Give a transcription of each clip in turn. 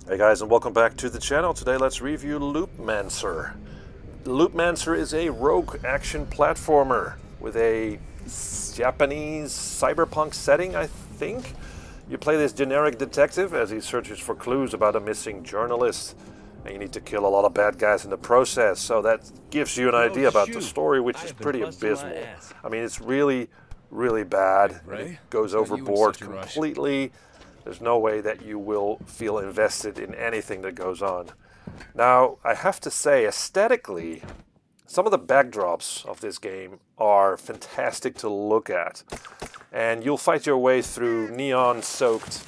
Hey guys, and welcome back to the channel. Today let's review Loopmancer. Loopmancer is a rogue action platformer with a Japanese cyberpunk setting, I think. You play this generic detective as he searches for clues about a missing journalist. And you need to kill a lot of bad guys in the process, so that gives you an idea about the story, which is pretty abysmal. I mean, it's really, really bad. It goes overboard completely. There's no way that you will feel invested in anything that goes on. Now, I have to say, aesthetically, some of the backdrops of this game are fantastic to look at. And you'll fight your way through neon-soaked,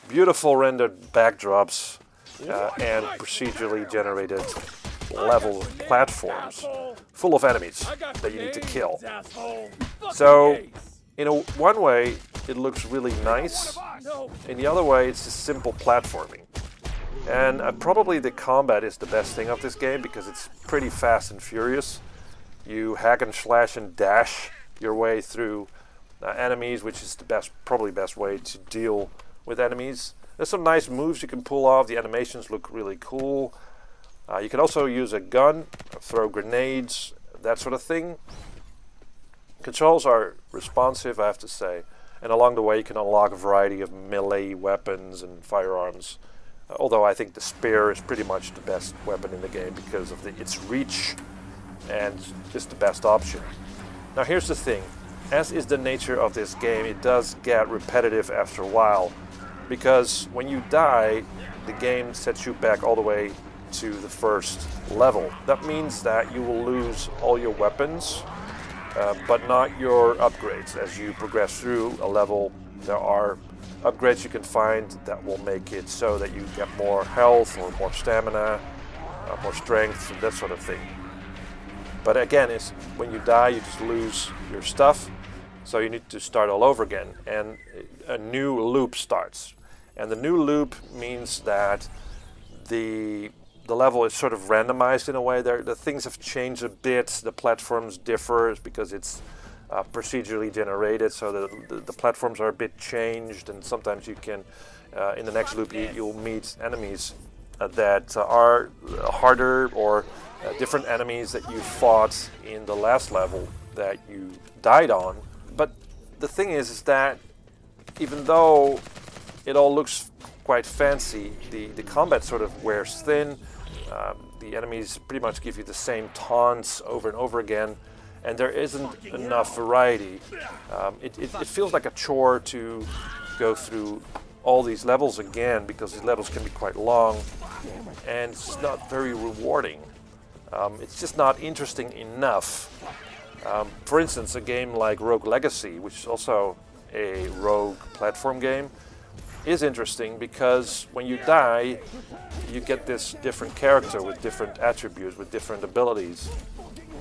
beautiful rendered backdrops and procedurally generated level platforms full of enemies that you need to kill. So, in one way, it looks really nice. In the other way, it's just simple platforming. And probably the combat is the best thing of this game because it's pretty fast and furious. You hack and slash and dash your way through enemies, which is the probably best way to deal with enemies. There's some nice moves you can pull off. The animations look really cool. You can also use a gun, throw grenades, that sort of thing. Controls are responsive, I have to say, and along the way you can unlock a variety of melee weapons and firearms, although I think the spear is pretty much the best weapon in the game because of its reach and just the best option. Now here's the thing, as is the nature of this game, it does get repetitive after a while, because when you die, the game sets you back all the way to the first level. That means that you will lose all your weapons, but not your upgrades. As you progress through a level, there are upgrades you can find that will make it so that you get more health or more stamina, more strength, and that sort of thing. But again, it's when you die, you just lose your stuff, so you need to start all over again, and a new loop starts. And the new loop means that the level is sort of randomized in a way. The things have changed a bit. The platforms differ because it's procedurally generated, so the platforms are a bit changed, and sometimes you can, in the next loop, you'll meet enemies that are harder, or different enemies that you fought in the last level that you died on. But the thing is that even though it all looks quite fancy, the combat sort of wears thin. The enemies pretty much give you the same taunts over and over again, and there isn't enough variety. It feels like a chore to go through all these levels again, because these levels can be quite long, and it's not very rewarding. It's just not interesting enough. For instance, a game like Rogue Legacy, which is also a rogue platform game, is interesting because when you die, you get this different character with different attributes, with different abilities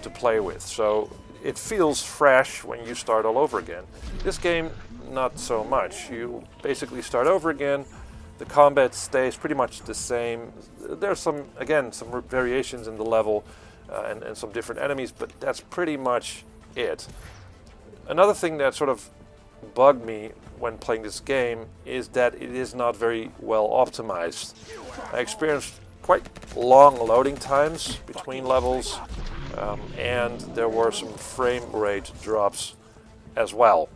to play with. So it feels fresh when you start all over again. This game, not so much. You basically start over again. The combat stays pretty much the same. There's some variations in the level and some different enemies, but that's pretty much it. Another thing that sort of bugged me when playing this game is that it is not very well optimized. I experienced quite long loading times between levels, and there were some frame rate drops as well.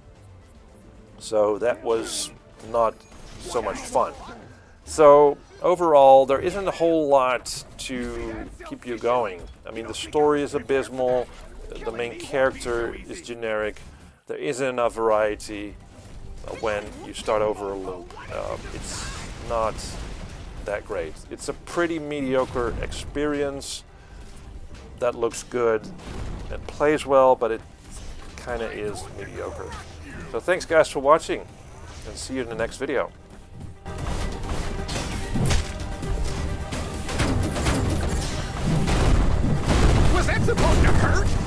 So that was not so much fun. So overall, there isn't a whole lot to keep you going. I mean, the story is abysmal, the main character is generic, there isn't enough variety when you start over a loop. It's not that great. It's a pretty mediocre experience that looks good and plays well, but it kind of is mediocre. So thanks guys for watching, and see you in the next video. Was that supposed to hurt?